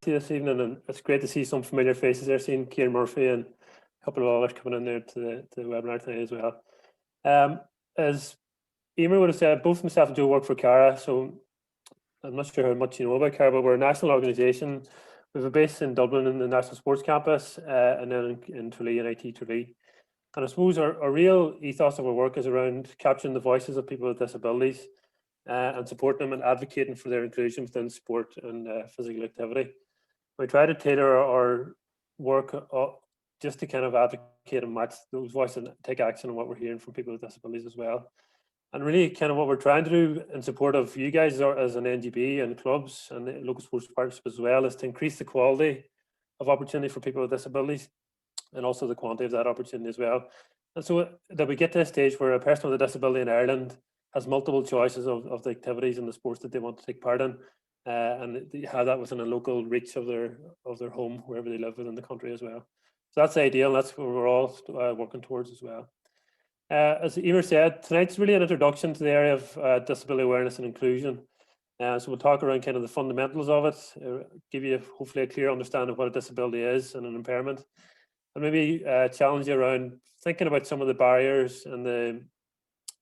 This evening, and it's great to see some familiar faces there. Seeing Ciarán Murphy and a couple of others coming in there to the webinar tonight as well. As Emer would have said, both myself and Joe work for Cara, so I'm not sure how much you know about Cara, but we're a national organisation. We have a base in Dublin in the National Sports Campus, and then in Tralee and IT Tralee. And I suppose our real ethos of our work is around capturing the voices of people with disabilities and supporting them and advocating for their inclusion within sport and physical activity. We try to tailor our work just to kind of advocate and match those voices and take action on what we're hearing from people with disabilities as well. And really kind of what we're trying to do in support of you guys as an NGB and clubs and the local sports partnership as well is to increase the quality of opportunity for people with disabilities and also the quantity of that opportunity as well. And so that we get to a stage where a person with a disability in Ireland has multiple choices of the activities and the sports that they want to take part in. And they have that within a local reach of their home, wherever they live within the country as well. So that's the ideal, and that's what we're all working towards as well. As Emer said, tonight's really an introduction to the area of disability awareness and inclusion. So we'll talk around kind of the fundamentals of it, give you hopefully a clear understanding of what a disability is and an impairment, and maybe challenge you around thinking about some of the barriers and the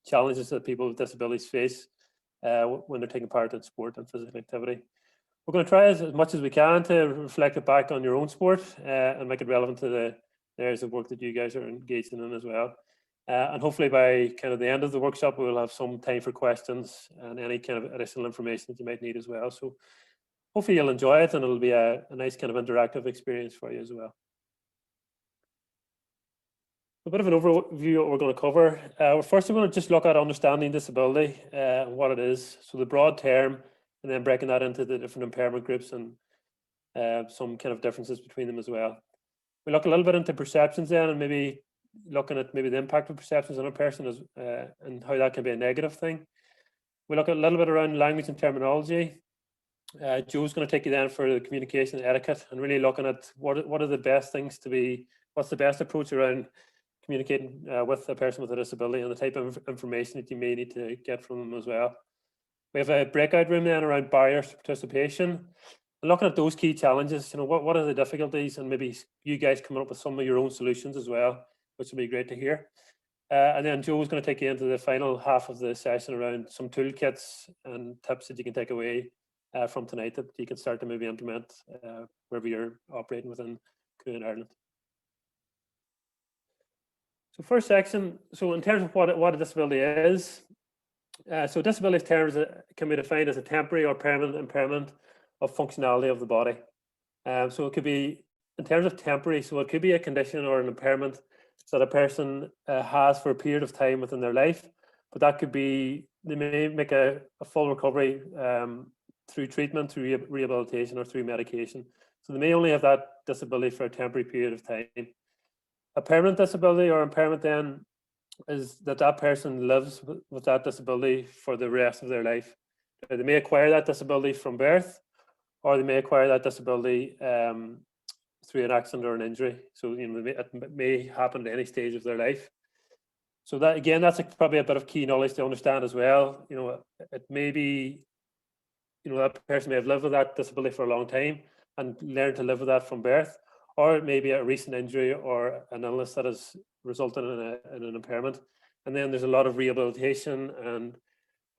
challenges that people with disabilities face when they're taking part in sport and physical activity. We're going to try as much as we can to reflect it back on your own sport and make it relevant to the areas of work that you guys are engaged in as well. And hopefully by kind of the end of the workshop, we'll have some time for questions and any kind of additional information that you might need as well. So hopefully you'll enjoy it and it'll be a nice kind of interactive experience for you as well. A bit of an overview of what we're going to cover. First, we're going to just look at understanding disability and what it is. So the broad term, and then breaking that into the different impairment groups and some kind of differences between them as well. We look a little bit into perceptions then, and maybe looking at maybe the impact of perceptions on a person as, and how that can be a negative thing. We look at a little bit around language and terminology. Joe's going to take you then for the communication etiquette and really looking at what are the best things to be, what's the best approach around communicating with a person with a disability and the type of information that you may need to get from them as well. We have a breakout room then around barriers to participation and looking at those key challenges. You know, what are the difficulties, and maybe you guys coming up with some of your own solutions as well, which would be great to hear. And then Joe is going to take you into the final half of the session around some toolkits and tips that you can take away from tonight that you can start to maybe implement wherever you're operating within Canoeing Ireland. So first section, so in terms of what a disability is, so disability terms can be defined as a temporary or permanent impairment of functionality of the body. So it could be, in terms of temporary, so it could be a condition or an impairment that a person has for a period of time within their life, but that could be, they may make a full recovery through treatment, through rehabilitation, or through medication. So they may only have that disability for a temporary period of time. A permanent disability or impairment then is that person lives with that disability for the rest of their life. They may acquire that disability from birth, or they may acquire that disability through an accident or an injury. So it may happen at any stage of their life. So that, again, that's probably a bit of key knowledge to understand as well. It may be, that person may have lived with that disability for a long time and learned to live with that from birth, or it may be a recent injury or an illness that has resulted in an impairment. And then there's a lot of rehabilitation and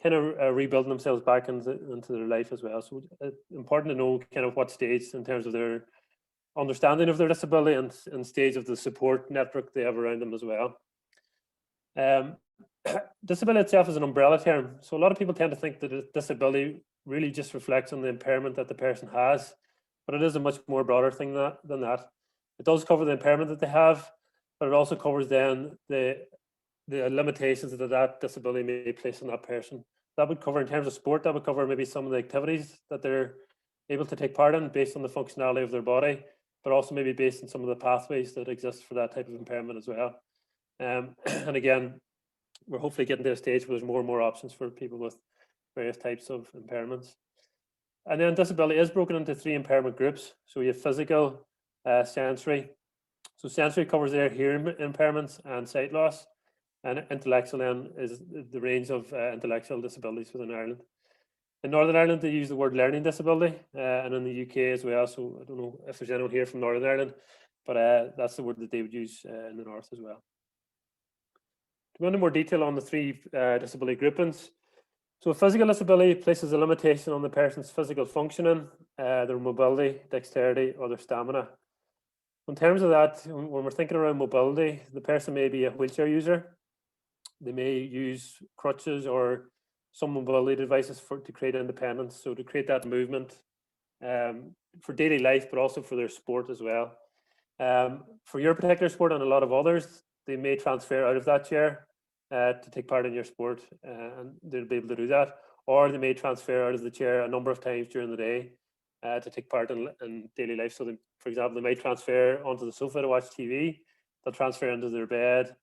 kind of rebuilding themselves back into their life as well. So it's important to know kind of what stage in terms of their understanding of their disability and stage of the support network they have around them as well. Disability itself is an umbrella term. So a lot of people tend to think that a disability really just reflects on the impairment that the person has, but it is a much more broader thing than that. It does cover the impairment that they have, but it also covers then the limitations that disability may place on that person. That would cover, in terms of sport, that would cover maybe some of the activities that they're able to take part in based on the functionality of their body, but also maybe based on some of the pathways that exist for that type of impairment as well. And again, we're hopefully getting to a stage where there's more and more options for people with various types of impairments. And then disability is broken into 3 impairment groups. So you have physical, sensory. So sensory covers their hearing impairments and sight loss. And intellectual then is the range of intellectual disabilities within Ireland. In Northern Ireland, they use the word learning disability, and in the UK as well. So I don't know if there's anyone here from Northern Ireland, but that's the word that they would use in the north as well. To go into more detail on the 3 disability groupings. So a physical disability places a limitation on the person's physical functioning, their mobility, dexterity, or their stamina. In terms of that, when we're thinking around mobility, the person may be a wheelchair user. They may use crutches or some mobility devices to create independence, so to create that movement for daily life, but also for their sport as well. For your particular sport and a lot of others, they may transfer out of that chair to take part in your sport, and they'll be able to do that. Or they may transfer out of the chair a number of times during the day to take part in daily life. So, for example, they may transfer onto the sofa to watch TV. They'll transfer into their bed.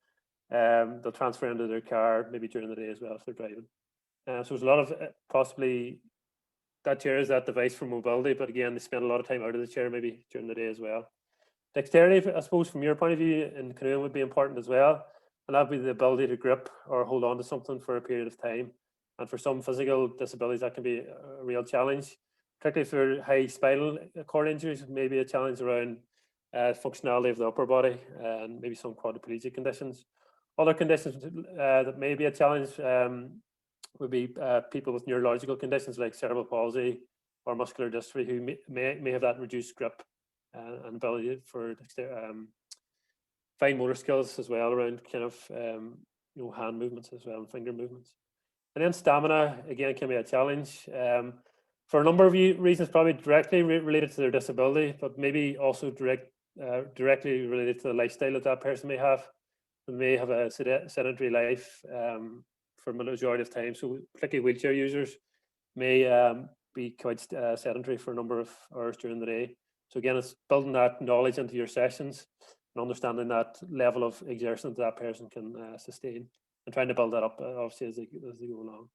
They'll transfer into their car maybe during the day as well if they're driving. So there's a lot of possibly that chair is that device for mobility, but again, they spend a lot of time out of the chair maybe during the day as well. Dexterity, I suppose, from your point of view in canoeing would be important as well, and that would be the ability to grip or hold on to something for a period of time. And for some physical disabilities, that can be a real challenge, particularly for high spinal cord injuries. Maybe a challenge around functionality of the upper body and maybe some quadriplegic conditions. Other conditions that may be a challenge would be people with neurological conditions like cerebral palsy or muscular dystrophy who may have that reduced grip and ability for fine motor skills as well around kind of hand movements as well and finger movements. And then stamina again can be a challenge for a number of reasons, probably directly related to their disability, but maybe also directly related to the lifestyle that person may have. They may have a sedentary life for a majority of time. So particularly wheelchair users may be quite sedentary for a number of hours during the day. So again, it's building that knowledge into your sessions and understanding that level of exertion that person can sustain and trying to build that up obviously as they go along.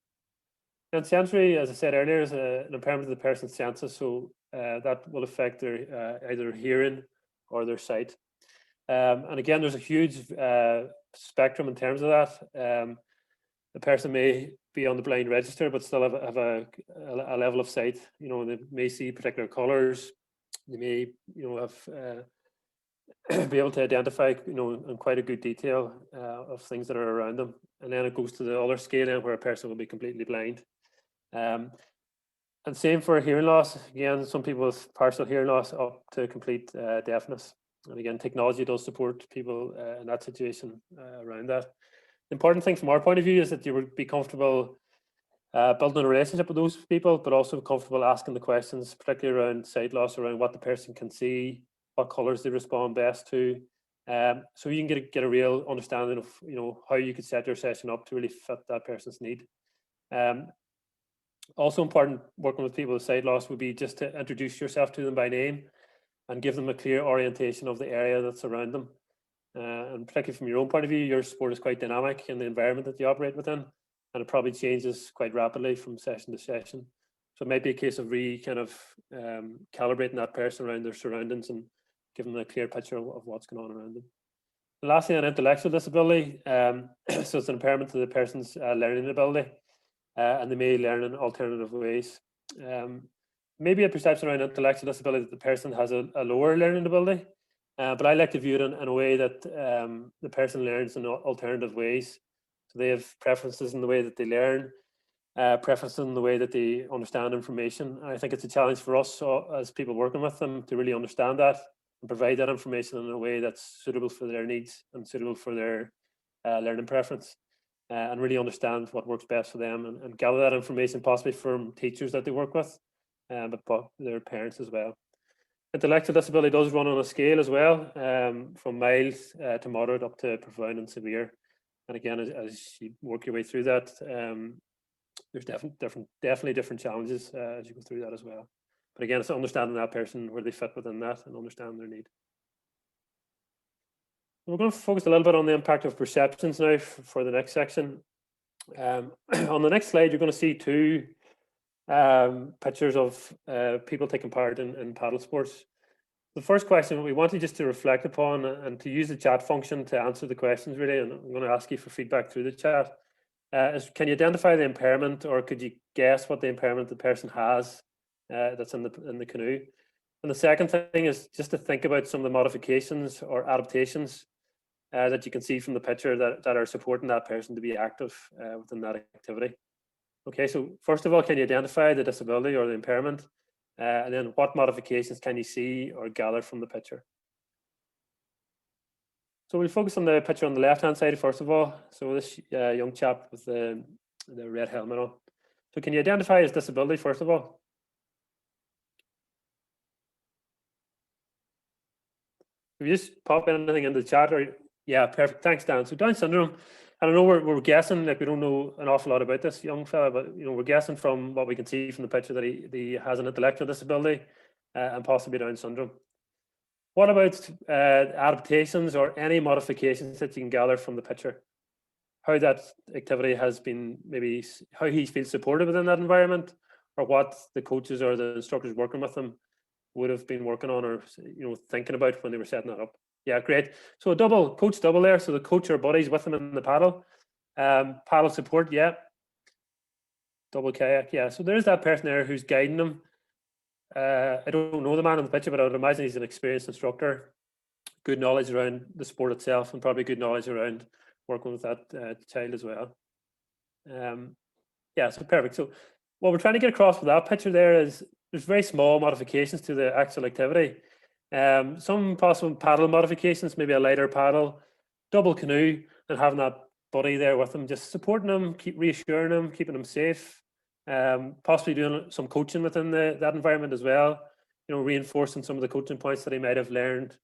And sensory, as I said earlier, is an impairment of the person's senses. So that will affect their either hearing or their sight. And again, there's a huge spectrum in terms of that. The person may be on the blind register, but still have a level of sight. They may see particular colours. They may, have be able to identify, in quite a good detail of things that are around them. And then it goes to the other scale where a person will be completely blind. And same for hearing loss. Again, some people with partial hearing loss up to complete deafness. And again, technology does support people in that situation around that. The important thing from our point of view is that you would be comfortable building a relationship with those people, but also comfortable asking the questions, particularly around sight loss, around what the person can see, what colours they respond best to. So you can get a real understanding of how you could set your session up to really fit that person's need. Also important working with people with sight loss would be just to introduce yourself to them by name and give them a clear orientation of the area that's around them. And particularly from your own point of view, your sport is quite dynamic in the environment that you operate within, and it probably changes quite rapidly from session to session. So it might be a case of calibrating that person around their surroundings and giving them a clear picture of what's going on around them. And lastly, on intellectual disability, so it's an impairment to the person's learning ability, and they may learn in alternative ways. Maybe a perception around intellectual disability that the person has a lower learning ability, but I like to view it in a way that the person learns in alternative ways. So they have preferences in the way that they learn, preferences in the way that they understand information. And I think it's a challenge for us as people working with them to really understand that and provide that information in a way that's suitable for their needs and suitable for their learning preference, and really understand what works best for them, and gather that information possibly from teachers that they work with, but their parents as well. Intellectual disability does run on a scale as well, from mild to moderate up to profound and severe. And again, as you work your way through that, there's definitely different challenges as you go through that as well. But again, it's understanding that person, where they fit within that, and understand their need. We're going to focus a little bit on the impact of perceptions now for the next section. On the next slide, you're going to see two pictures of people taking part in paddle sports. The first question we wanted just to reflect upon and to use the chat function to answer the questions really, and I'm going to ask you for feedback through the chat, is can you identify the impairment, or could you guess what the impairment the person has that's in the canoe? And the second thing is just to think about some of the modifications or adaptations that you can see from the picture that are supporting that person to be active within that activity. Okay, so first of all, can you identify the disability or the impairment? And then what modifications can you see or gather from the picture? So we'll focus on the picture on the left-hand side first of all. So this young chap with the red helmet on. So can you identify his disability first of all? If you just pop anything in the chat, or yeah, perfect. Thanks, Dan. So Down syndrome. I don't know, we're guessing, like we don't know an awful lot about this young fella, but we're guessing from what we can see from the picture that he has an intellectual disability and possibly Down syndrome. What about adaptations or any modifications that you can gather from the picture? How that activity has been, maybe how he feels supported within that environment, or what the coaches or the instructors working with him would have been working on, or thinking about when they were setting that up. Yeah, great. So a coach double there. So the coach or buddies with them in the paddle. Paddle support, yeah. Double kayak, yeah. So there's that person there who's guiding them. I don't know the man in the picture, but I would imagine he's an experienced instructor. Good knowledge around the sport itself, and probably good knowledge around working with that child as well. Yeah, so perfect. So what we're trying to get across with that picture there is there's very small modifications to the actual activity. Some possible paddle modifications, maybe a lighter paddle, double canoe, and having that buddy there with them, just supporting them, keep reassuring them, keeping them safe. Possibly doing some coaching within that environment as well. Reinforcing some of the coaching points that he might have learned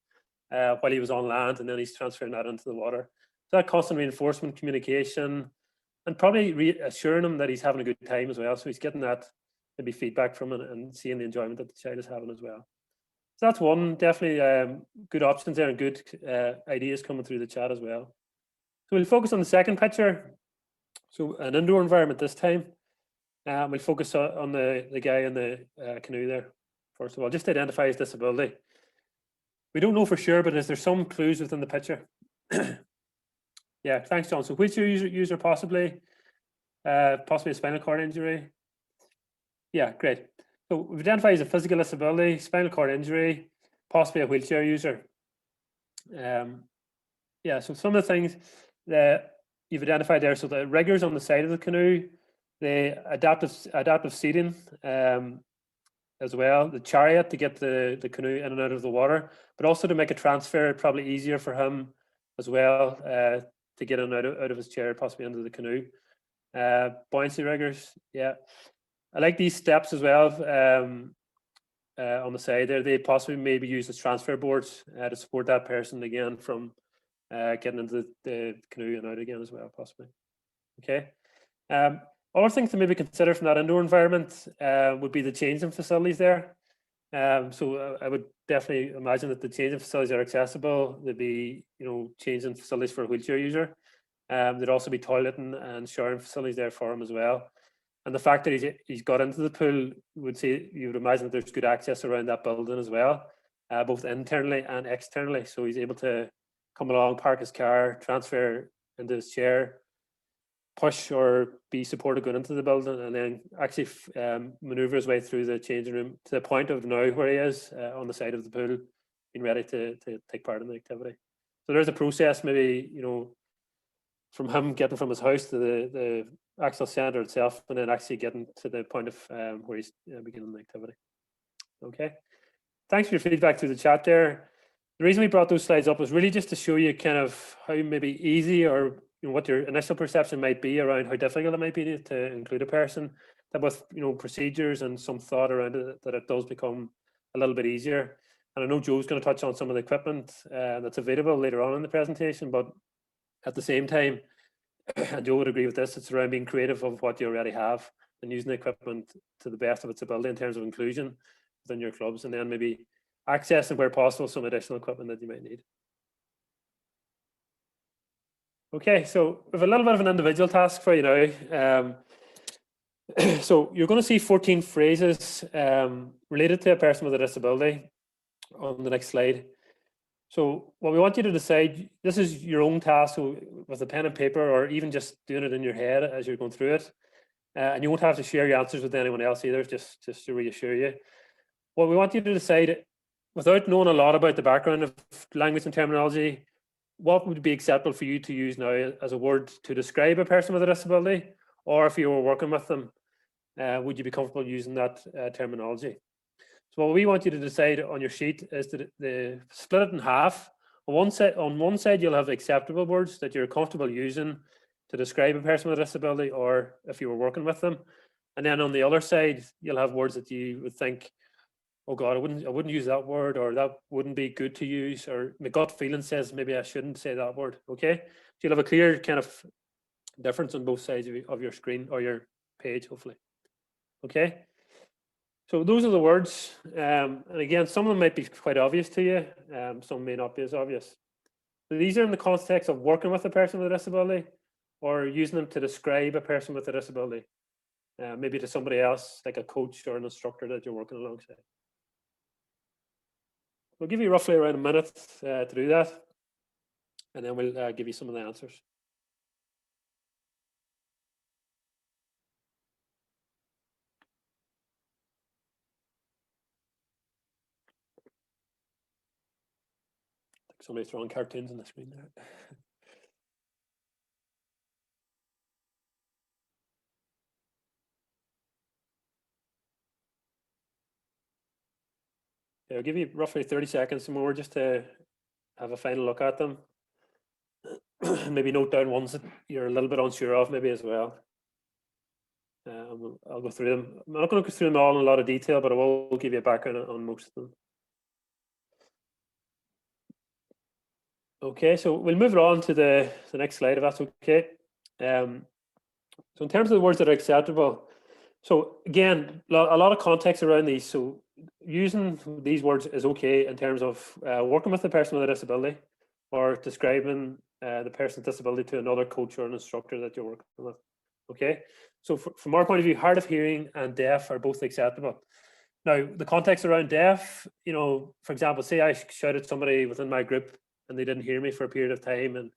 while he was on land, and then he's transferring that into the water. So that constant reinforcement, communication, and probably reassuring him that he's having a good time as well. So he's getting that maybe feedback from it and seeing the enjoyment that the child is having as well. So that's one, definitely good options there, and good ideas coming through the chat as well. So we'll focus on the second picture. So an indoor environment this time. We'll focus on the guy in the canoe there. First of all, just to identify his disability. We don't know for sure, but is there some clues within the picture? Yeah, thanks, John. So wheelchair user possibly a spinal cord injury. Yeah, great. So we've identified as a physical disability, spinal cord injury, possibly a wheelchair user. Yeah, so some of the things that you've identified there, so the riggers on the side of the canoe, the adaptive seating, as well, the chariot to get the canoe in and out of the water, but also to make a transfer probably easier for him as well, to get in and out of his chair, possibly into the canoe. Buoyancy riggers, yeah. I like these steps as well, on the side there. They possibly maybe use as transfer boards to support that person again from getting into the canoe and out again as well, possibly. Okay. Other things to maybe consider from that indoor environment would be the changing facilities there. So I would definitely imagine that the changing facilities are accessible. There'd be, changing facilities for a wheelchair user. There'd also be toileting and showering facilities there for him as well. And the fact that he's got into the pool, you would imagine that there's good access around that building as well, both internally and externally. So he's able to come along, park his car, transfer into his chair, push or be supported going into the building, and then actually maneuver his way through the changing room to the point of now where he is on the side of the pool, being ready to take part in the activity. So there's a process, maybe, from him getting from his house to the actual centre itself, and then actually getting to the point of where he's beginning the activity. Okay, thanks for your feedback through the chat there. The reason we brought those slides up was really just to show you kind of how maybe easy or what your initial perception might be around how difficult it might be to include a person, that with procedures and some thought around it, that it does become a little bit easier. And I know Joe's going to touch on some of the equipment that's available later on in the presentation, but at the same time, and Joe would agree with this, it's around being creative of what you already have and using the equipment to the best of its ability in terms of inclusion within your clubs, and then maybe accessing where possible some additional equipment that you might need. Okay, so we have a little bit of an individual task for you now. So you're going to see 14 phrases related to a person with a disability on the next slide. So what we want you to decide, this is your own task, so with a pen and paper, or even just doing it in your head as you're going through it. And you won't have to share your answers with anyone else either, just to reassure you. What we want you to decide, without knowing a lot about the background of language and terminology, what would be acceptable for you to use now as a word to describe a person with a disability, or if you were working with them, would you be comfortable using that terminology? So what we want you to decide on your sheet is to split it in half. On one side, you'll have acceptable words that you're comfortable using to describe a person with a disability, or if you were working with them. And then on the other side, you'll have words that you would think, oh God, I wouldn't use that word, or that wouldn't be good to use, or my gut feeling says maybe I shouldn't say that word. Okay, so you'll have a clear kind of difference on both sides of your screen or your page, hopefully. Okay, so those are the words, and again, some of them might be quite obvious to you, some may not be as obvious. So these are in the context of working with a person with a disability, or using them to describe a person with a disability, maybe to somebody else, like a coach or an instructor that you're working alongside. We'll give you roughly around a minute to do that, and then we'll give you some of the answers. Somebody's throwing cartoons on the screen there. Okay, I'll give you roughly 30 seconds more just to have a final look at them. Maybe note down ones that you're a little bit unsure of, maybe as well. I'll go through them. I'm not going to go through them all in a lot of detail, but I will give you a background on most of them. Okay, so we'll move on to the next slide, if that's okay. So in terms of the words that are acceptable, so again, a lot of context around these. So using these words is okay in terms of working with the person with a disability, or describing the person's disability to another coach or an instructor that you're working with. Okay, so from our point of view, hard of hearing and deaf are both acceptable. Now, the context around deaf, for example, say I shouted somebody within my group and they didn't hear me for a period of time, and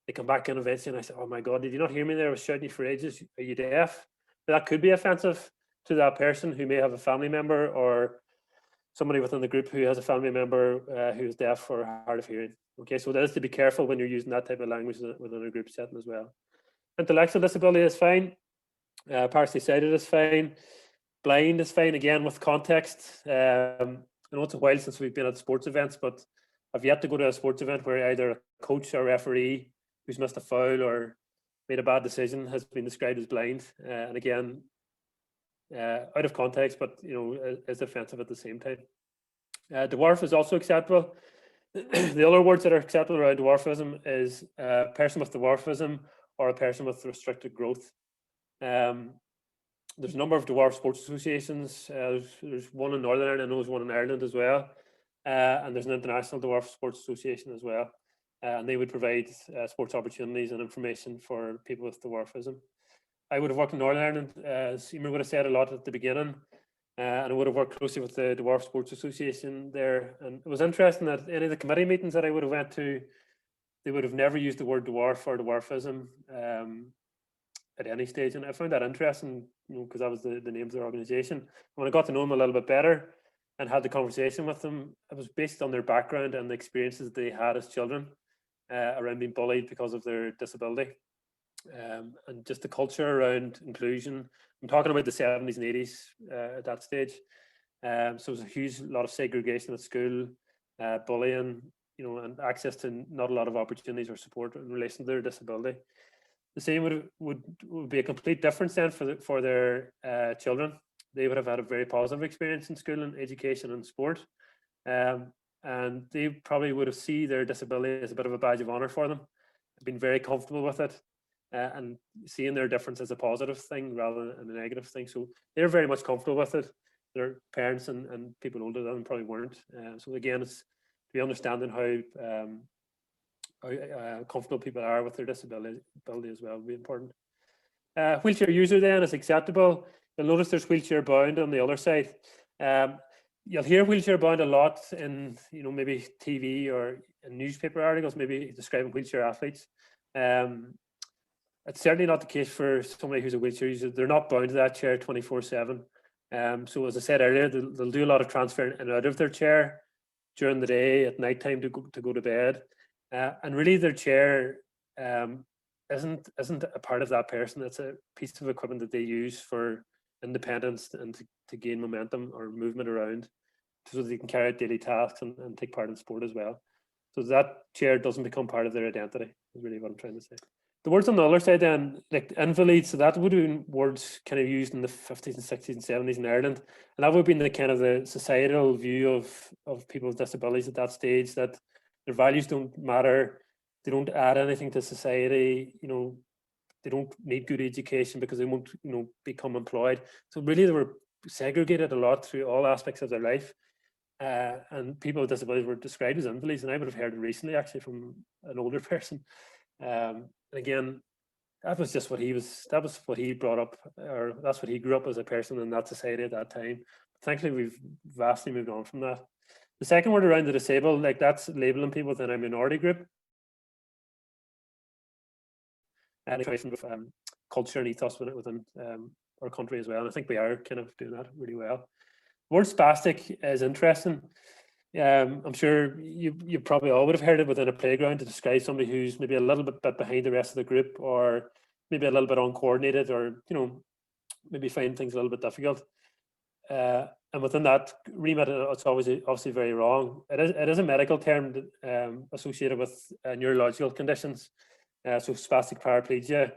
they come back in eventually and I say, oh my God, did you not hear me there? I was shouting you for ages. Are you deaf? That could be offensive to that person who may have a family member, or somebody within the group who has a family member who is deaf or hard of hearing. Okay, so that is to be careful when you're using that type of language within a group setting as well. Intellectual disability is fine. Partially sighted is fine. Blind is fine, again, with context. I know it's a while since we've been at sports events, but I've yet to go to a sports event where either a coach or referee who's missed a foul or made a bad decision has been described as blind. And again, out of context, but is offensive at the same time. Dwarf is also acceptable. The other words that are acceptable around dwarfism is a person with dwarfism or a person with restricted growth. There's a number of dwarf sports associations. There's one in Northern Ireland, I know there's one in Ireland as well. And there's an international dwarf sports association as well. And they would provide sports opportunities and information for people with dwarfism. I would have worked in Northern Ireland, as Emer would have said a lot at the beginning, and I would have worked closely with the Dwarf Sports Association there. And it was interesting that any of the committee meetings that I would have went to, they would have never used the word dwarf or dwarfism at any stage. And I found that interesting, because that was the name of their organisation. When I got to know them a little bit better and had the conversation with them, it was based on their background and the experiences they had as children around being bullied because of their disability. And just the culture around inclusion. I'm talking about the 70s and 80s at that stage. So it was a huge lot of segregation at school, bullying, and access to not a lot of opportunities or support in relation to their disability. The same would be a complete difference then for their children. They would have had a very positive experience in school and education and sport. And they probably would have seen their disability as a bit of a badge of honor for them, been very comfortable with it. And seeing their difference as a positive thing rather than a negative thing. So they're very much comfortable with it. Their parents and people older than them probably weren't. So again, it's to be understanding how comfortable people are with their disability as well would be important. Wheelchair user then is acceptable. You'll notice there's wheelchair bound on the other side. You'll hear wheelchair bound a lot in maybe TV or in newspaper articles, maybe describing wheelchair athletes. It's certainly not the case for somebody who's a wheelchair user. They're not bound to that chair 24/7. So as I said earlier, they'll do a lot of transferring in and out of their chair during the day, at night time to go to bed. And really their chair isn't a part of that person. It's a piece of equipment that they use for independence and to gain momentum or movement around so that they can carry out daily tasks and take part in sport as well. So that chair doesn't become part of their identity, is really what I'm trying to say. The words on the other side then, like invalid, so that would have been words kind of used in the 50s and 60s and 70s in Ireland. And that would have been the kind of the societal view of people with disabilities at that stage, that their values don't matter, they don't add anything to society, they don't need good education because they won't, become employed. So really they were segregated a lot through all aspects of their life. And people with disabilities were described as invalids, and I would have heard it recently actually from an older person. Again, that was just what he brought up, or that's what he grew up as a person in that society at that time. Thankfully, we've vastly moved on from that. The second word around the disabled, like that's labeling people within a minority group. And a question of culture and ethos within our country as well. And I think we are kind of doing that really well. The word spastic is interesting. I'm sure you probably all would have heard it within a playground to describe somebody who's maybe a little bit behind the rest of the group, or maybe a little bit uncoordinated, or maybe find things a little bit difficult. And within that remit, it's obviously very wrong. It is a medical term associated with neurological conditions, so spastic paraplegia.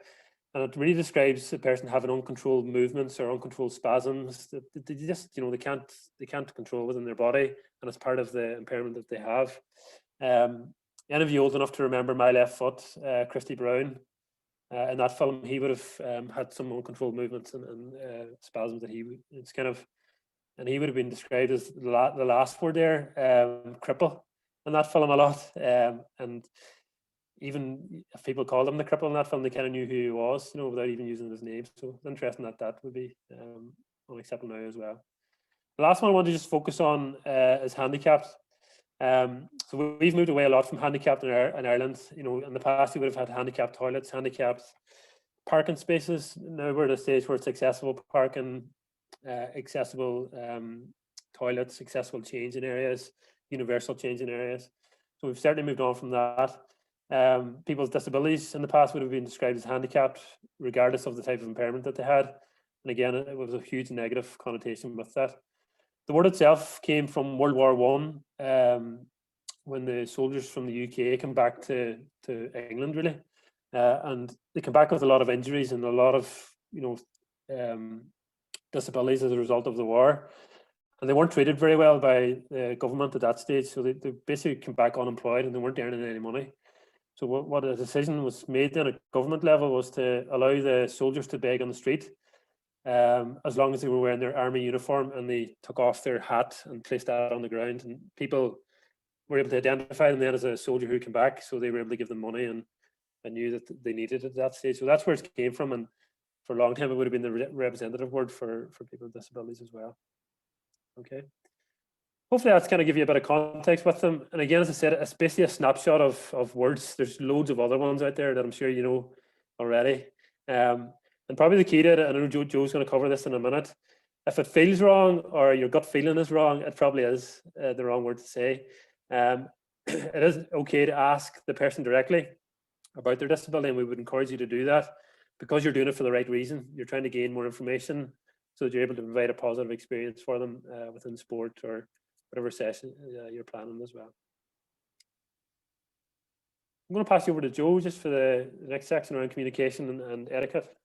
And it really describes a person having uncontrolled movements or uncontrolled spasms that they just, they can't control within their body, and it's part of the impairment that they have. Any of you old enough to remember My Left Foot, Christy Brown, in that film, he would have had some uncontrolled movements and spasms that he would have been described as the last word there, cripple, in that film a lot. And even if people called him the cripple in that film, they kind of knew who he was, without even using his name. So it's interesting that would be unacceptable now as well. The last one I want to just focus on is handicapped. So we've moved away a lot from handicapped in Ireland. In the past we would have had handicapped toilets, handicapped parking spaces. Now we're at a stage where it's accessible parking, accessible toilets, accessible changing areas, universal changing areas. So we've certainly moved on from that. People with disabilities in the past would have been described as handicapped, regardless of the type of impairment that they had. And again, it was a huge negative connotation with that. The word itself came from World War I, when the soldiers from the UK came back to England, really. And they came back with a lot of injuries and a lot of, disabilities as a result of the war. And they weren't treated very well by the government at that stage. So they basically came back unemployed and they weren't earning any money. So what a decision was made then at government level was to allow the soldiers to beg on the street, as long as they were wearing their army uniform, and they took off their hat and placed that on the ground. And people were able to identify them then as a soldier who came back. So they were able to give them money, and I knew that they needed it at that stage. So that's where it came from. And for a long time, it would have been the representative word for people with disabilities as well. Okay. Hopefully that's kind of give you a bit of context with them. And again, as I said, it's basically a snapshot of words. There's loads of other ones out there that I'm sure you know already. And probably the key to it, and I know Joe's going to cover this in a minute, if it feels wrong or your gut feeling is wrong, it probably is the wrong word to say. It is okay to ask the person directly about their disability, and we would encourage you to do that because you're doing it for the right reason. You're trying to gain more information so that you're able to provide a positive experience for them within sport or whatever session you're planning as well. I'm going to pass you over to Joe just for the next section around communication and etiquette.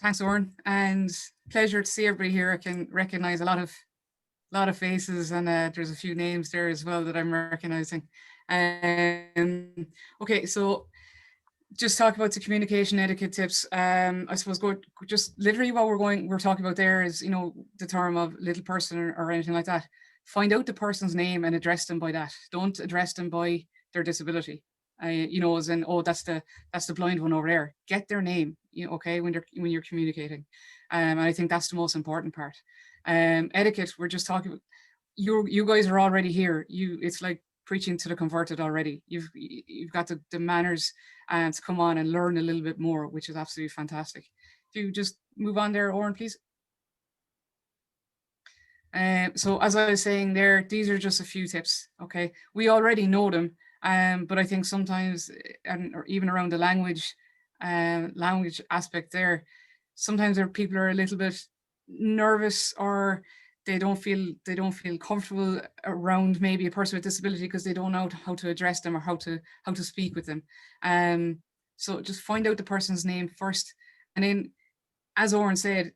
Thanks, Oren, and pleasure to see everybody here. I can recognize a lot of faces, and there's a few names there as well that I'm recognizing. Okay, so just talk about the communication etiquette tips. I suppose just literally what we're talking about there is, the term of little person or anything like that. Find out the person's name and address them by that. Don't address them by their disability. As in, oh, that's the blind one over there. Get their name, okay, when you're communicating. And I think that's the most important part. Etiquette, we're just talking about, you guys are already here. It's like preaching to the converted already. You've got the manners to come on and learn a little bit more, which is absolutely fantastic. If you just move on there, Oren, please. So as I was saying there, these are just a few tips, okay? We already know them, but I think sometimes, or even around the language aspect there, sometimes people are a little bit nervous, or they don't feel comfortable around maybe a person with disability because they don't know how to address them or how to speak with them. So just find out the person's name first, and then, as Oren said,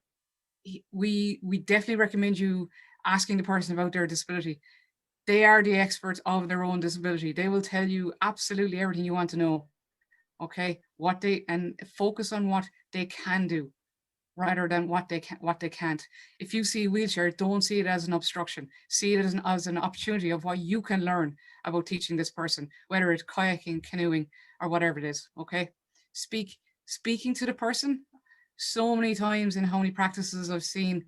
we definitely recommend you asking the person about their disability. They are the experts of their own disability. They will tell you absolutely everything you want to know. Okay, and focus on what they can do rather than what they can't. If you see a wheelchair, don't see it as an obstruction. See it as an opportunity of what you can learn about teaching this person, whether it's kayaking, canoeing, or whatever it is. Okay, speaking to the person. So many times in how many practices I've seen,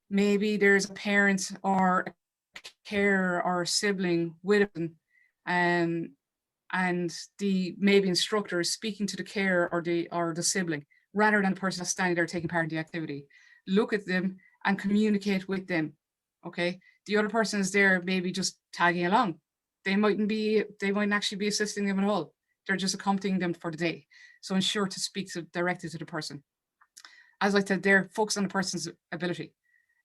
maybe there's a parent or a carer or a sibling with them, and the maybe instructor is speaking to the carer or the sibling rather than the person that's standing there taking part in the activity. Look at them and communicate with them. Okay, the other person is there maybe just tagging along. They mightn't actually be assisting them at all. They're just accompanying them for the day. So ensure to speak directly to the person. As I said there, focus on the person's ability.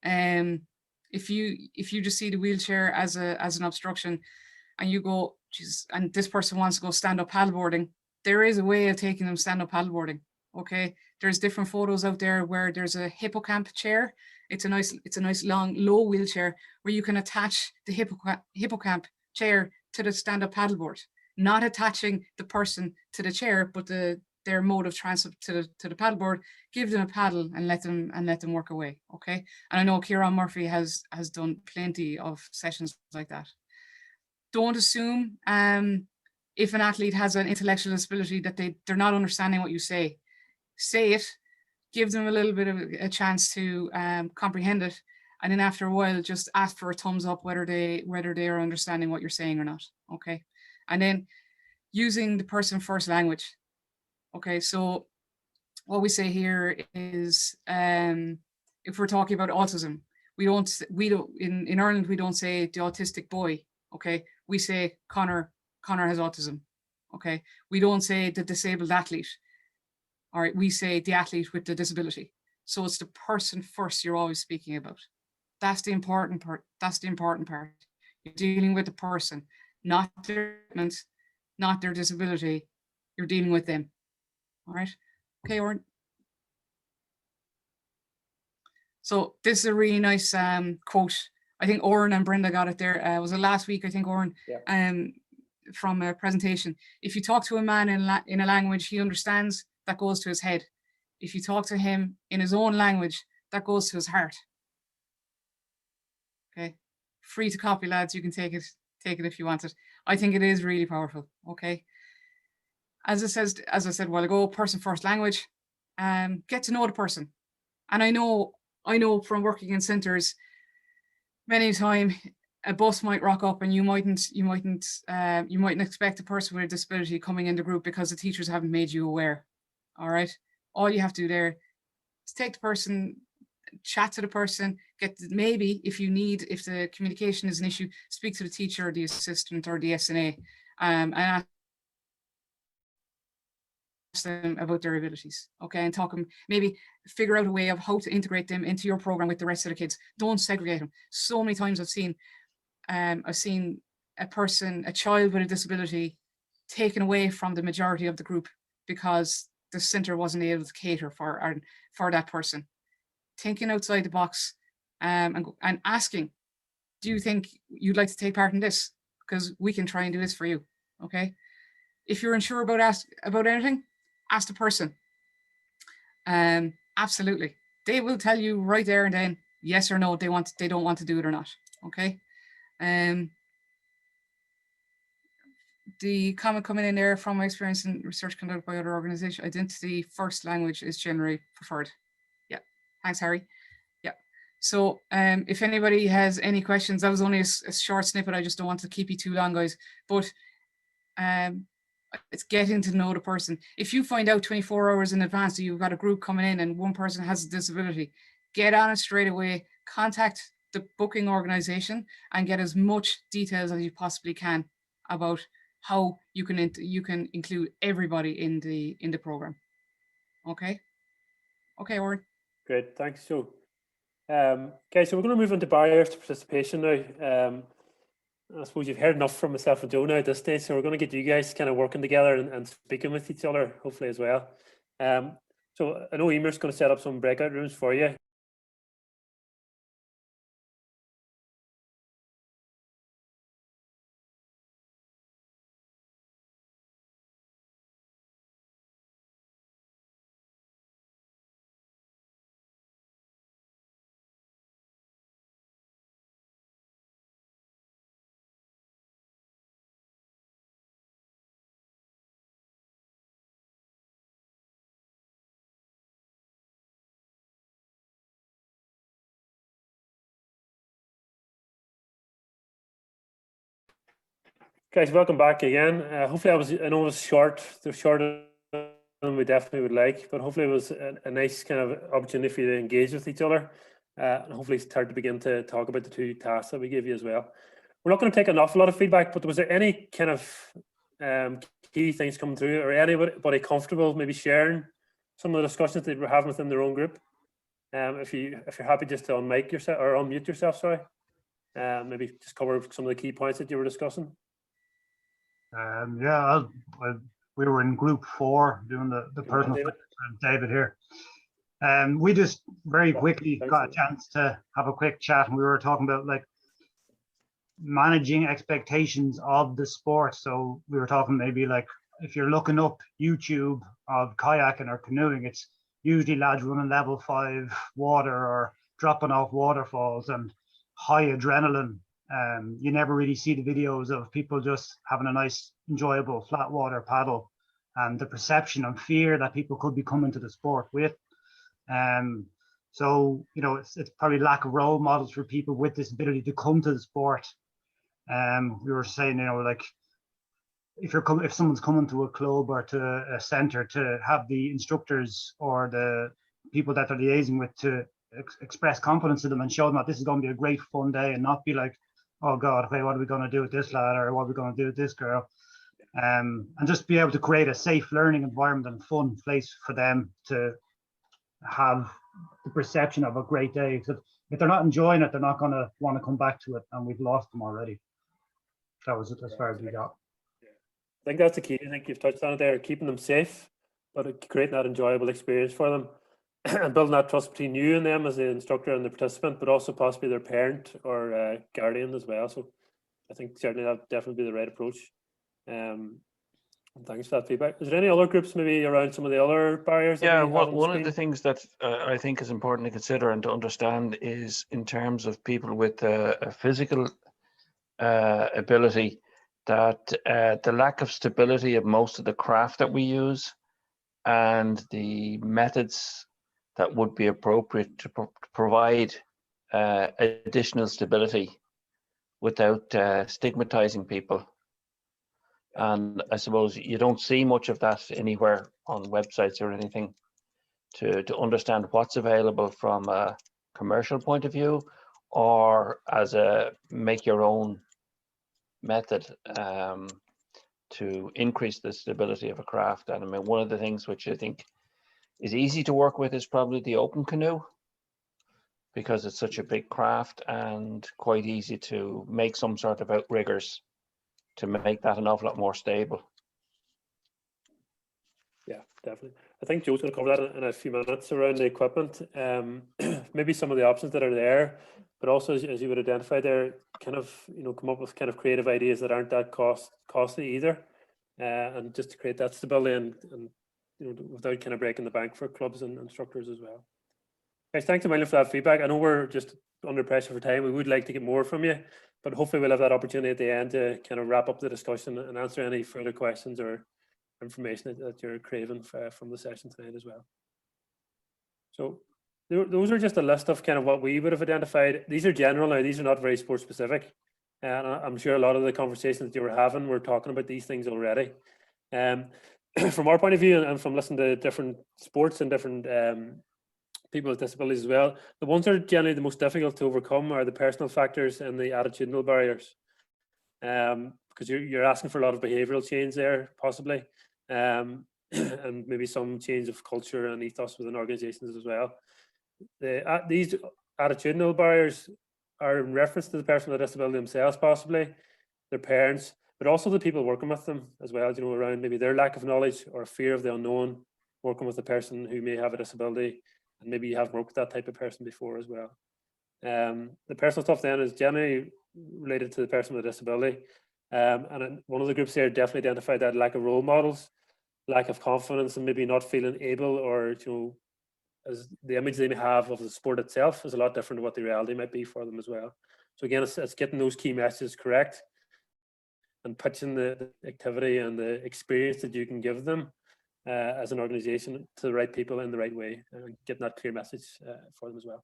If you just see the wheelchair as an obstruction, and you go, Jesus, and this person wants to go stand-up paddleboarding, there is a way of taking them stand-up paddleboarding. Okay, there's different photos out there where there's a hippocamp chair. It's a nice long low wheelchair where you can attach the hippocamp chair to the stand-up paddleboard, not attaching the person to the chair, but their mode of transport to the paddleboard. Give them a paddle and let them work away. Okay, and I know Cara Murphy has done plenty of sessions like that. Don't assume if an athlete has an intellectual disability that they're not understanding what you say. Say it, give them a little bit of a chance to comprehend it, and then after a while, just ask for a thumbs up whether they are understanding what you're saying or not. Okay, and then using the person first language. Okay, so what we say here is, if we're talking about autism, we don't in Ireland we don't say the autistic boy. Okay, we say Connor has autism. Okay, we don't say the disabled athlete. All right, we say the athlete with the disability. So it's the person first you're always speaking about. That's the important part. That's the important part. You're dealing with the person, not their treatment, not their disability. You're dealing with them. All right. Okay, Oren. So this is a really nice quote. I think Oren and Brenda got it there. Was it last week? I think Oren, from a presentation. If you talk to a man in a language he understands, that goes to his head. If you talk to him in his own language, that goes to his heart. Okay, free to copy, lads. You can take it if you want it. I think it is really powerful. Okay, as I said a while ago, person first language. Get to know the person, and I know from working in centres, many times a bus might rock up and you mightn't expect a person with a disability coming in the group because the teachers haven't made you aware. All right, all you have to do there is take the person, chat to the person, maybe if the communication is an issue, speak to the teacher or the assistant or the SNA, and ask them about their abilities, okay, and maybe figure out a way of how to integrate them into your program with the rest of the kids. Don't segregate them. So many times I've seen a child with a disability taken away from the majority of the group because the centre wasn't able to cater for that person. Thinking outside the box, and asking, do you think you'd like to take part in this? Because we can try and do this for you, okay? If you're unsure about anything, ask the person. Absolutely. They will tell you right there and then, yes or no, they don't want to do it or not, okay? The comment coming in there, from my experience in research conducted by other organizations, identity first language is generally preferred. Yeah, thanks, Harry. Yeah, so if anybody has any questions, that was only a short snippet. I just don't want to keep you too long, guys. But it's getting to know the person. If you find out 24 hours in advance that you've got a group coming in and one person has a disability, get on it straight away, contact the booking organization and get as much details as you possibly can about how you can include everybody in the program. Okay, Oren. Great, thanks, Joe. Okay, so we're going to move on to barriers to participation now. I suppose you've heard enough from myself and Joe now at this stage, so we're going to get you guys kind of working together and speaking with each other, hopefully as well. So I know Emer's going to set up some breakout rooms for you. Guys, welcome back again. Hopefully I know it was short. They're shorter than we definitely would like, but hopefully it was a nice kind of opportunity for you to engage with each other, and hopefully start to begin to talk about the two tasks that we gave you as well. We're not going to take an awful lot of feedback, but was there any kind of key things coming through, or anybody comfortable maybe sharing some of the discussions that we're having within their own group? If you're happy just to unmic yourself or unmute yourself, sorry. Maybe just cover some of the key points that you were discussing. Yeah, we were in group 4 doing the personal David here. We just very quickly got a chance to have a quick chat, and we were talking about like managing expectations of the sport. So we were talking maybe like if you're looking up YouTube of kayaking or canoeing, it's usually lads running level 5 water or dropping off waterfalls and high adrenaline. You never really see the videos of people just having a nice, enjoyable flat water paddle, and the perception and fear that people could be coming to the sport with. So, you know, it's probably lack of role models for people with disability to come to the sport. We were saying, you know, like if someone's coming to a club or to a centre, to have the instructors or the people that they're liaising with to express confidence to them and show them that this is going to be a great fun day, and not be like, oh God, okay, what are we going to do with this lad, or what are we going to do with this girl? and just be able to create a safe learning environment and fun place for them to have the perception of a great day. Because if they're not enjoying it, they're not going to want to come back to it, and we've lost them already. That was as far as we got. I think that's the key. I think you've touched on it there, keeping them safe, but creating that enjoyable experience for them and building that trust between you and them as the instructor and the participant, but also possibly their parent or guardian as well. So I think certainly that definitely be the right approach. And thanks for that feedback. Is there any other groups maybe around some of the other barriers? Yeah, one of the things that I think is important to consider and to understand is in terms of people with a physical ability, that the lack of stability of most of the craft that we use and the methods that would be appropriate to provide additional stability without stigmatizing people. And I suppose you don't see much of that anywhere on websites or anything to understand what's available from a commercial point of view or as a make your own method to increase the stability of a craft. And I mean, one of the things which I think is easy to work with is probably the open canoe, because it's such a big craft and quite easy to make some sort of outriggers to make that an awful lot more stable. Yeah, definitely. I think Joe's going to cover that in a few minutes around the equipment. Maybe some of the options that are there, but also as you would identify there, kind of come up with kind of creative ideas that aren't that costly either, and just to create that stability and without kind of breaking the bank for clubs and instructors as well. Guys, thanks a million for that feedback. I know we're just under pressure for time. We would like to get more from you, but hopefully we'll have that opportunity at the end to kind of wrap up the discussion and answer any further questions or information that you're craving from the session tonight as well. So those are just a list of kind of what we would have identified. These are general now, these are not very sport specific. And I'm sure a lot of the conversations that you were having, we're talking about these things already. From our point of view and from listening to different sports and different people with disabilities as well, the ones that are generally the most difficult to overcome are the personal factors and the attitudinal barriers. Because you're asking for a lot of behavioural change there, possibly, and maybe some change of culture and ethos within organisations as well. These attitudinal barriers are in reference to the person with a disability themselves, possibly, their parents, but also the people working with them as well, around maybe their lack of knowledge or fear of the unknown, working with a person who may have a disability, and maybe you haven't worked with that type of person before as well. The personal stuff then is generally related to the person with a disability. And one of the groups here definitely identified that lack of role models, lack of confidence, and maybe not feeling able, or as the image they may have of the sport itself is a lot different to what the reality might be for them as well. So again, it's getting those key messages correct and pitching the activity and the experience that you can give them as an organisation to the right people in the right way, and getting that clear message for them as well.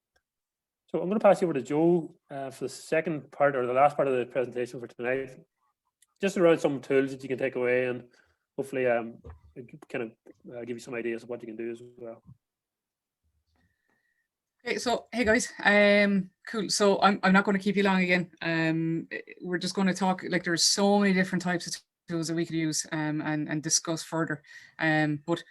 So I'm going to pass you over to Joe for the second part, or the last part of the presentation for tonight, just around some tools that you can take away and hopefully kind of give you some ideas of what you can do as well. Okay, so hey guys, cool. So I'm not going to keep you long again. We're just going to talk, like, there's so many different types of tools that we could use and discuss further. But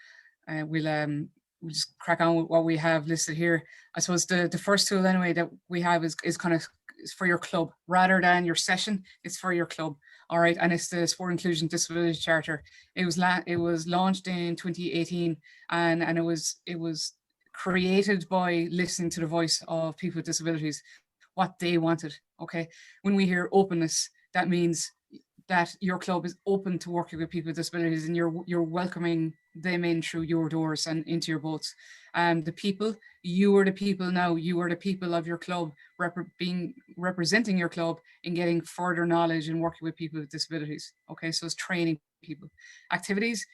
we'll just crack on with what we have listed here. I suppose the first tool anyway that we have is kind of for your club rather than your session. It's for your club. All right, and it's the Sport Inclusion Disability Charter. It was launched in 2018, and it was created by listening to the voice of people with disabilities, what they wanted. Okay, when we hear openness, that means that your club is open to working with people with disabilities, and you're welcoming them in through your doors and into your boats. The people, you are the people now. You are the people of your club, representing your club in getting further knowledge and working with people with disabilities. Okay, so it's training people. Activities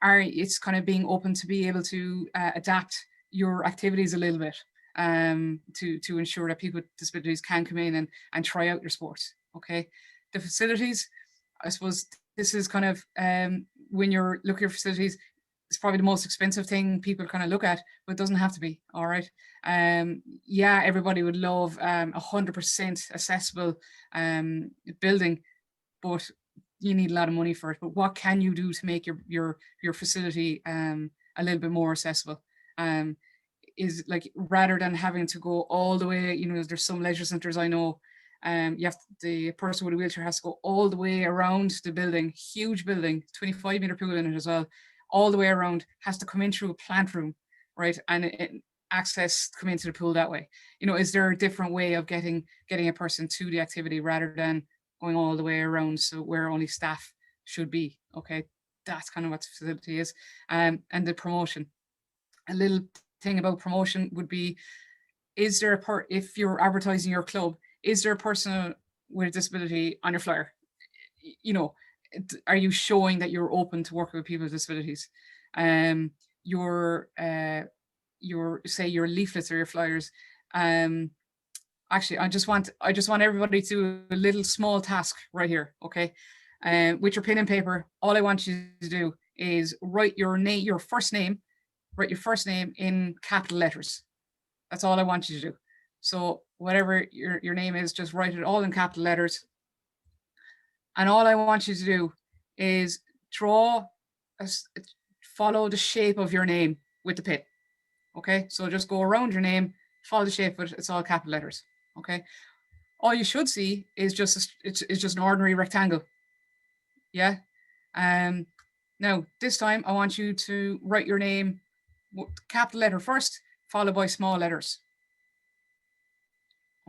it's kind of being open to be able to adapt your activities a little bit to ensure that people with disabilities can come in and try out your sports. Okay, the facilities, I suppose this is kind of when you're looking at facilities, it's probably the most expensive thing people kind of look at, but it doesn't have to be. All right. Yeah, everybody would love 100% accessible building, but you need a lot of money for it, but what can you do to make your facility a little bit more accessible? Is like, rather than having to go all the way, you know, there's some leisure centres I know, the person with a wheelchair has to go all the way around the building, huge building, 25-metre pool in it as well, all the way around, has to come in through a plant room, right? And access, come into the pool that way. You know, is there a different way of getting a person to the activity rather than going all the way around, so where only staff should be? Okay, that's kind of what the facility is. And the promotion, a little thing about promotion would be, is there if you're advertising your club, is there a person with a disability on your flyer? You know, are you showing that you're open to working with people with disabilities? Your say your leaflets or your flyers. Actually, I just want everybody to do a little small task right here, okay? With your pen and paper, all I want you to do is write your name, your first name in capital letters. That's all I want you to do. So whatever your name is, just write it all in capital letters. And all I want you to do is follow the shape of your name with the pen. Okay, so just go around your name, follow the shape of it. It's all capital letters. Okay, all you should see is just an ordinary rectangle. Yeah. Now this time I want you to write your name, capital letter first, followed by small letters.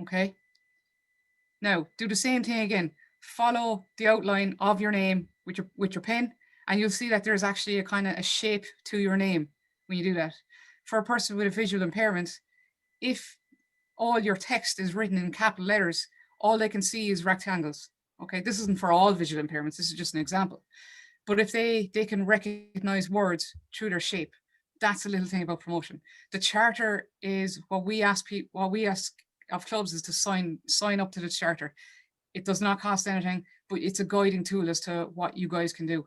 Okay. Now do the same thing again. Follow the outline of your name with your pen, and you'll see that there's actually a kind of a shape to your name when you do that. For a person with a visual impairment, if all your text is written in capital letters, all they can see is rectangles. Okay, this isn't for all visual impairments, this is just an example. But if they can recognize words through their shape, that's a little thing about promotion. The charter is what we ask of clubs is to sign up to the charter. It does not cost anything, but it's a guiding tool as to what you guys can do.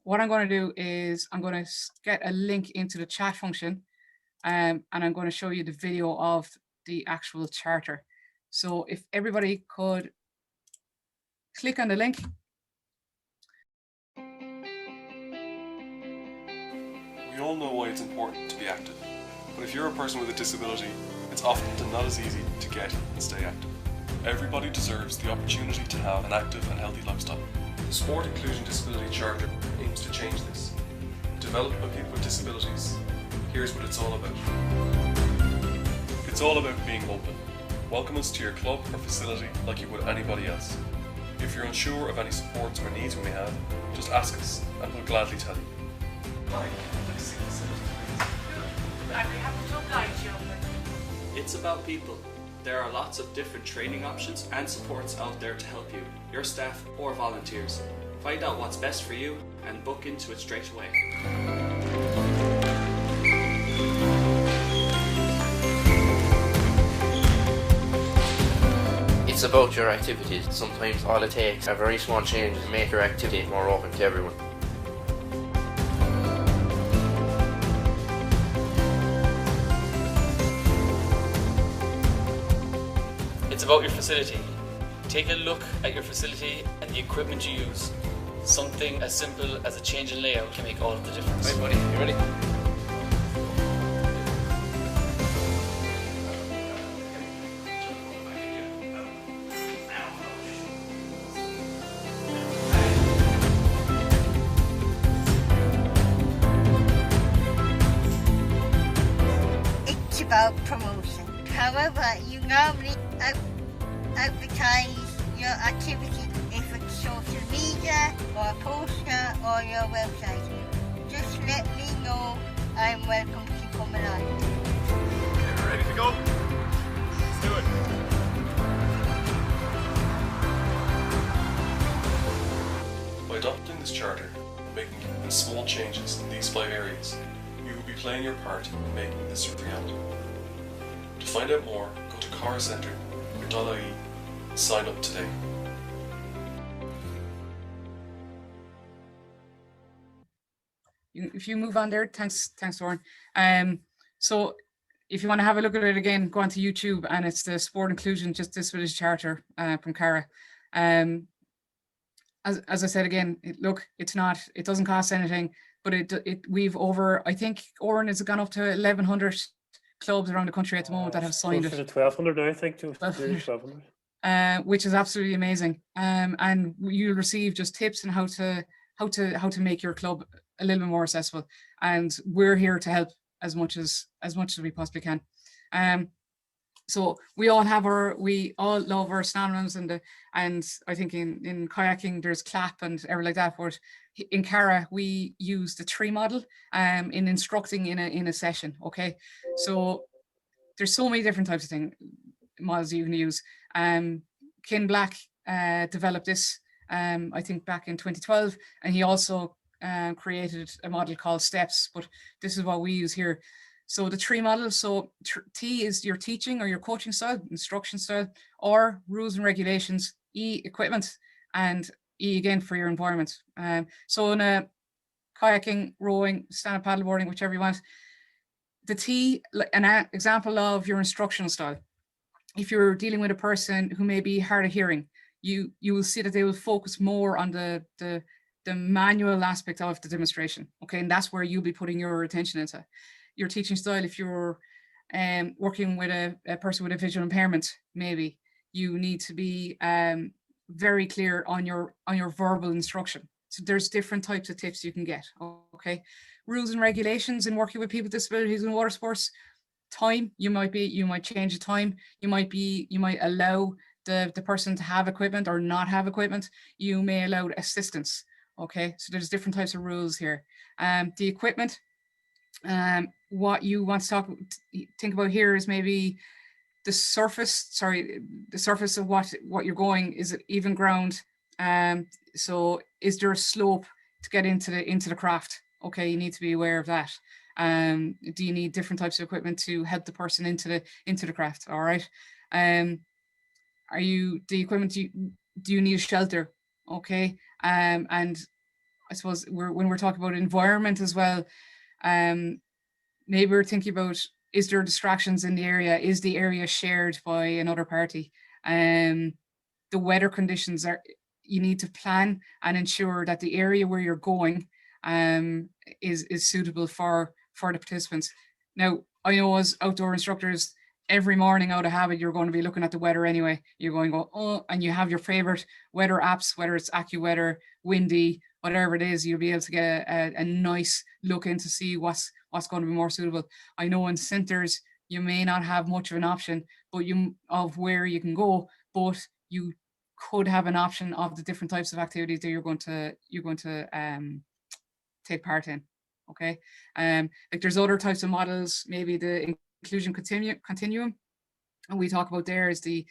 What I'm going to do is I'm going to get a link into the chat function, and I'm going to show you the video of the actual charter. So if everybody could click on the link. We all know why it's important to be active, but if you're a person with a disability, it's often not as easy to get and stay active. Everybody deserves the opportunity to have an active and healthy lifestyle. The Sport Inclusion Disability Charter aims to change this. Developed by people with disabilities, here's what it's all about. It's all about being open. Welcome us to your club or facility like you would anybody else. If you're unsure of any supports or needs we may have, just ask us and we'll gladly tell you. It's about people. There are lots of different training options and supports out there to help you, your staff or volunteers. Find out what's best for you and book into it straight away. It's about your activities. Sometimes all it takes a very small change to make your activity more open to everyone. It's about your facility. Take a look at your facility and the equipment you use. Something as simple as a change in layout can make all of the difference. Right, buddy, you ready? It's about promotion. However, you normally advertise your activity if it's social media or a poster or your website. Just let me know. I'm welcome to come along. Okay, we're ready to go? Let's do it. By adopting this charter and making small changes in these 5 areas, you will be playing your part in making this a reality. To find out more, go to caracentre.ie and sign up today. If you move on there, thanks, Lauren. So if you want to have a look at it again, go onto YouTube, and it's the Sport Inclusion Disability Charter from Cara. as I said again, look, it doesn't cost anything, but we've over, I think, Oran has gone up to 1,100 clubs around the country at the moment that have signed it. 1,200 now, I think. 1,200. Which is absolutely amazing. And you'll receive just tips on how to make your club a little bit more accessible. And we're here to help as much as we possibly can. So we all love our stand-ons, and I think in kayaking there's clap and everything like that. But in Cara we use the tree model in instructing in a session. Okay, so there's so many different types of models you can use. Ken Black developed this I think back in 2012, and he also created a model called Steps, but this is what we use here. So the tree model, so T is your teaching or your coaching style, instruction style, or rules and regulations, E, equipment, and E again for your environment. So in a kayaking, rowing, stand-up paddleboarding, whichever you want, the T, an example of your instructional style. If you're dealing with a person who may be hard of hearing, you will see that they will focus more on the manual aspect of the demonstration. Okay, and that's where you'll be putting your attention into. Your teaching style, if you're working with a person with a visual impairment, maybe you need to be very clear on your verbal instruction. So there's different types of tips you can get. Okay, rules and regulations in working with people with disabilities in water sports. Time, you might change the time. You might allow the person to have equipment or not have equipment. You may allow assistance. Okay, so there's different types of rules here. The equipment. What you want to think about here is maybe the surface of what you're going. Is it even ground? So is there a slope to get into the craft? Okay, you need to be aware of that. Do you need different types of equipment to help the person into the craft? All right. Are you the equipment? Do you need a shelter? Okay. And I suppose when we're talking about environment as well, maybe we're thinking about, is there distractions in the area? Is the area shared by another party? The weather conditions you need to plan and ensure that the area where you're going is suitable for the participants. Now, I know as outdoor instructors, every morning out of habit, you're going to be looking at the weather anyway. You're going to go, oh, and you have your favorite weather apps, whether it's AccuWeather, Windy, whatever it is, you'll be able to get a nice look in to see what's going to be more suitable. I know in centres, you may not have much of an option of where you can go, but you could have an option of the different types of activities that you're going to take part in. Okay, like there's other types of models, maybe the inclusion continuum, and we talk about there is the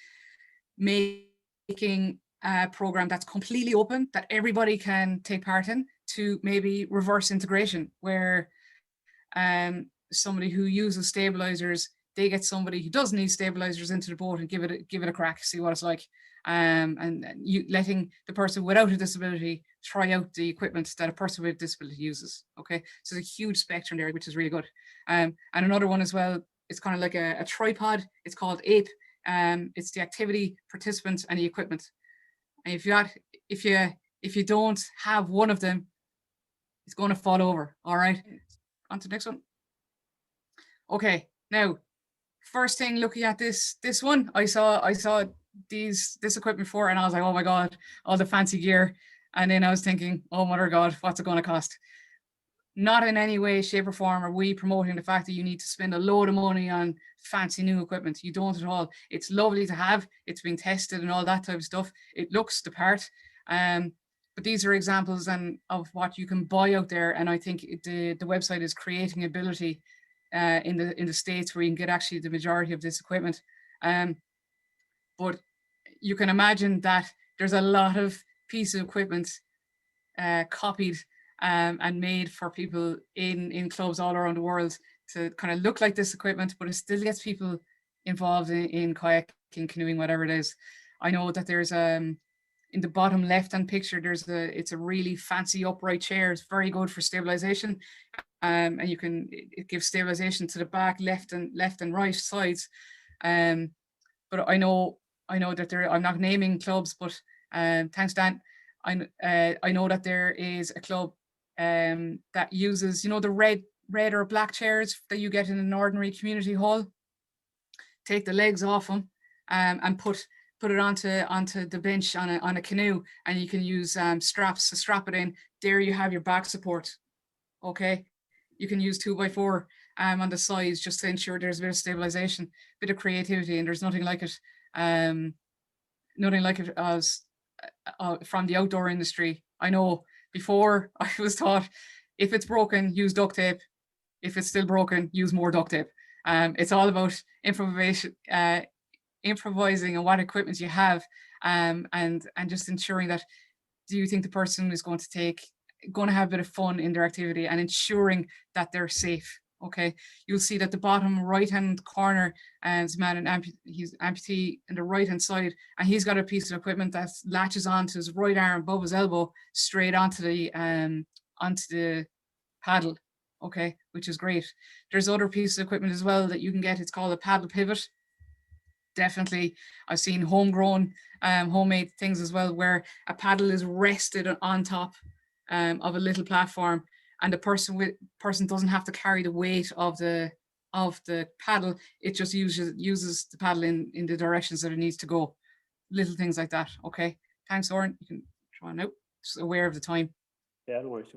making a program that's completely open that everybody can take part in, to maybe reverse integration, where somebody who uses stabilizers, they get somebody who doesn't need stabilizers into the boat and give it a crack, see what it's like. And you letting the person without a disability try out the equipment that a person with a disability uses. Okay, so there's a huge spectrum there, which is really good. And another one as well, it's kind of like a tripod. It's called APE. It's the activity, participants, and the equipment. And if you don't have one of them, it's going to fall over. All right, on to the next one. Okay, now first thing looking at this one, I saw this equipment before, and I was like, oh my god, all the fancy gear. And then I was thinking, oh mother god, what's it going to cost? Not in any way, shape or form are we promoting the fact that you need to spend a load of money on fancy new equipment. You don't at all. It's lovely to have. It's been tested and all that type of stuff. It looks the part. But these are examples of what you can buy out there. And I think the website is creating ability in the States where you can get actually the majority of this equipment. But you can imagine that there's a lot of pieces of equipment copied and made for people in clubs all around the world to kind of look like this equipment, but it still gets people involved in kayaking, canoeing, whatever it is. I know that there's in the bottom left-hand picture, it's a really fancy upright chair. It's very good for stabilization, and it gives stabilization to the back, left and right sides. But I know that I'm not naming clubs, but thanks Dan. I know that there is a club that uses, you know, the red or black chairs that you get in an ordinary community hall. Take the legs off them and put it onto the bench on a canoe, and you can use straps to strap it in. There you have your back support. Okay, you can use 2x4 on the sides just to ensure there's a bit of stabilization, bit of creativity, and there's nothing like it. Nothing like it as from the outdoor industry. I know before I was taught, if it's broken, use duct tape. If it's still broken, use more duct tape. It's all about improvising on what equipment you have, and just ensuring that, do you think the person is going to have a bit of fun in their activity, and ensuring that they're safe. Okay, you'll see that the bottom right hand corner is a man, he's amputee in the right hand side, and he's got a piece of equipment that latches onto his right arm above his elbow, straight onto the paddle. Okay, which is great. There's other pieces of equipment as well that you can get. It's called a paddle pivot. Definitely, I've seen homegrown, homemade things as well, where a paddle is rested on top of a little platform, and the person doesn't have to carry the weight of the paddle. It just uses the paddle in the directions that it needs to go. Little things like that. Okay, thanks, Oren. You can try now. Just aware of the time. Yeah, no worries.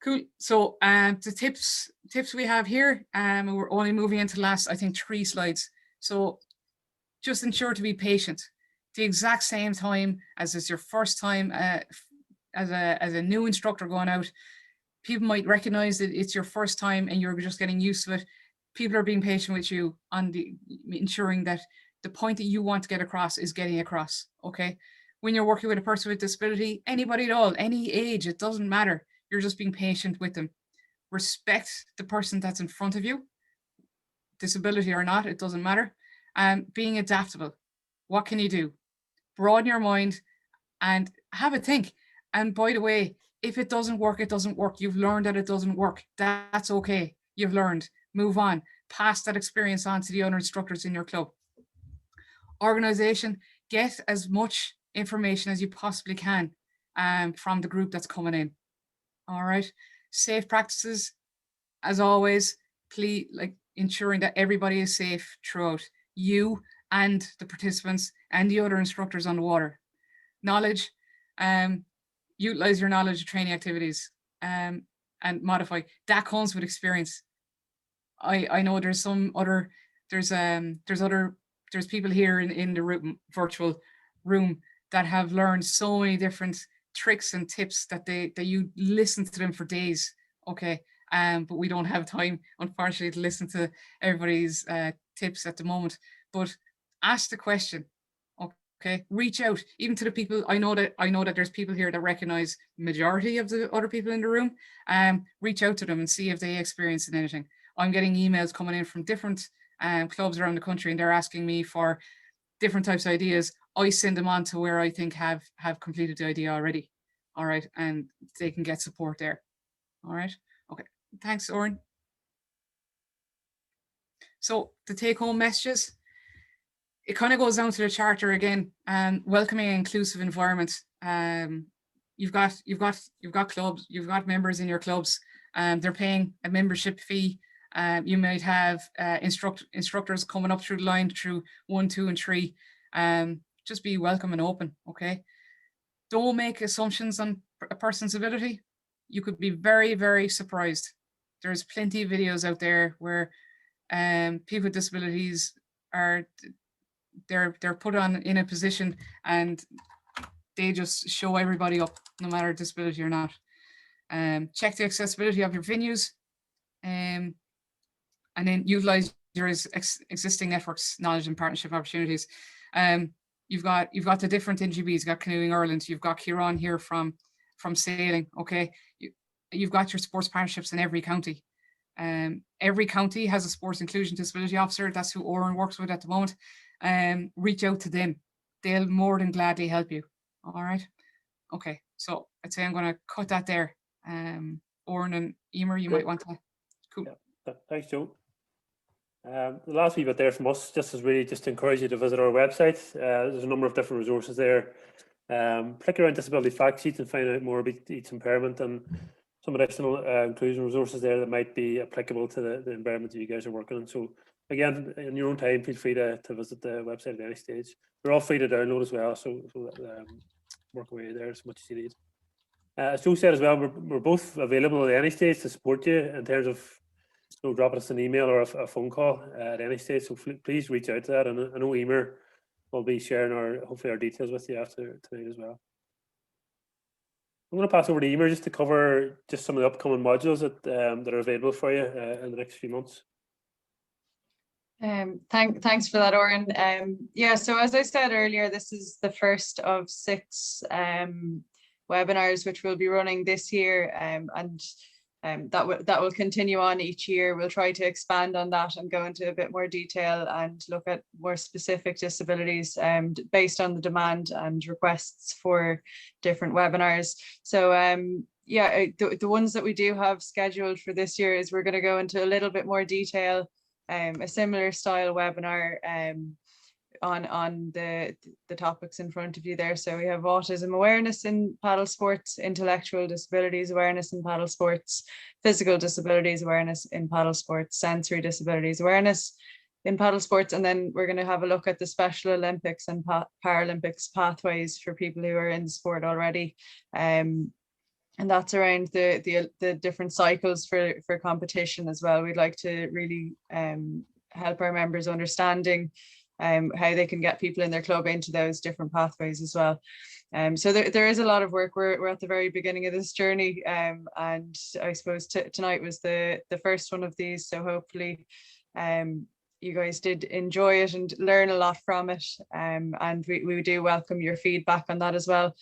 Cool. So the tips we have here, we're only moving into the last, I think, 3 slides. So just ensure to be patient. The exact same time as it's your first time as a new instructor going out. People might recognize that it's your first time and you're just getting used to it. People are being patient with you on ensuring that the point that you want to get across is getting across. Okay. When you're working with a person with disability, anybody at all, any age, it doesn't matter. You're just being patient with them. Respect the person that's in front of you, disability or not, it doesn't matter. Being adaptable. What can you do? Broaden your mind and have a think. And by the way, if it doesn't work, it doesn't work. You've learned that it doesn't work. That's okay. You've learned. Move on. Pass that experience on to the other instructors in your club. Organization. Get as much information as you possibly can from the group that's coming in. All right. Safe practices, as always, please, ensuring that everybody is safe throughout, you and the participants and the other instructors on the water. Knowledge, utilize your knowledge of training activities and modify. That comes with experience. I know there's people here in the virtual room that have learned so many different tricks and tips that you listen to them for days. Okay. But we don't have time, unfortunately, to listen to everybody's tips at the moment. But ask the question. Okay, reach out even to the people. I know that there's people here that recognize the majority of the other people in the room. Reach out to them and see if they experienced anything. I'm getting emails coming in from different clubs around the country, and they're asking me for different types of ideas. I send them on to where I think have completed the idea already. All right, and they can get support there. All right. Okay. Thanks, Oren. So the take-home messages, it kind of goes down to the charter again. Welcoming and inclusive environment. You've got clubs, you've got members in your clubs. They're paying a membership fee. You might have instructors coming up through the line through 1, 2, and 3. Just be welcome and open. Okay. Don't make assumptions on a person's ability. You could be very, very surprised. There's plenty of videos out there where people with disabilities they're put on in a position and they just show everybody up, no matter disability or not. Check the accessibility of your venues, and then utilize your existing networks, knowledge, and partnership opportunities. You've got the different NGBs. You've got Canoeing Ireland. You've got Kieran here from sailing. Okay, you've got your sports partnerships in every county. Every county has a sports inclusion disability officer. That's who Oren works with at the moment. Reach out to them. They'll more than gladly help you. All right. Okay. So I'd say I'm going to cut that there. Oren and Emer, you might want to. Cool. Yeah. Thanks, Joe. The last wee bit there from us just is really just to encourage you to visit our website. There's a number of different resources there particularly around disability fact sheets and find out more about each impairment and some additional inclusion resources there that might be applicable to the environment that you guys are working in. So again, in your own time, feel free to visit the website at any stage. They're all free to download as well, so work away there as much as you need. As Joe said as well, we're both available at any stage to support you in terms of dropping us an email or a phone call at any stage. So please reach out to that. And I know Emer will be sharing hopefully our details with you after tonight as well. I'm going to pass over to Emer just to cover just some of the upcoming modules that are available for you in the next few months. Thanks for that, Oren. Yeah, so as I said earlier, this is the first of 6 webinars which we'll be running this year, and that will continue on each year. We'll try to expand on that and go into a bit more detail and look at more specific disabilities based on the demand and requests for different webinars. So yeah, the ones that we do have scheduled for this year is we're going to go into a little bit more detail, a similar style webinar on the topics in front of you there. So we have autism awareness in paddle sports, intellectual disabilities awareness in paddle sports, physical disabilities awareness in paddle sports, sensory disabilities awareness in paddle sports, and then we're going to have a look at the Special Olympics and Paralympics pathways for people who are in the sport already. And that's around the different cycles for competition as well. We'd like to really help our members understanding how they can get people in their club into those different pathways as well. So there is a lot of work. We're at the very beginning of this journey, and I suppose tonight was the first one of these. So hopefully you guys did enjoy it and learn a lot from it, and we do welcome your feedback on that as well.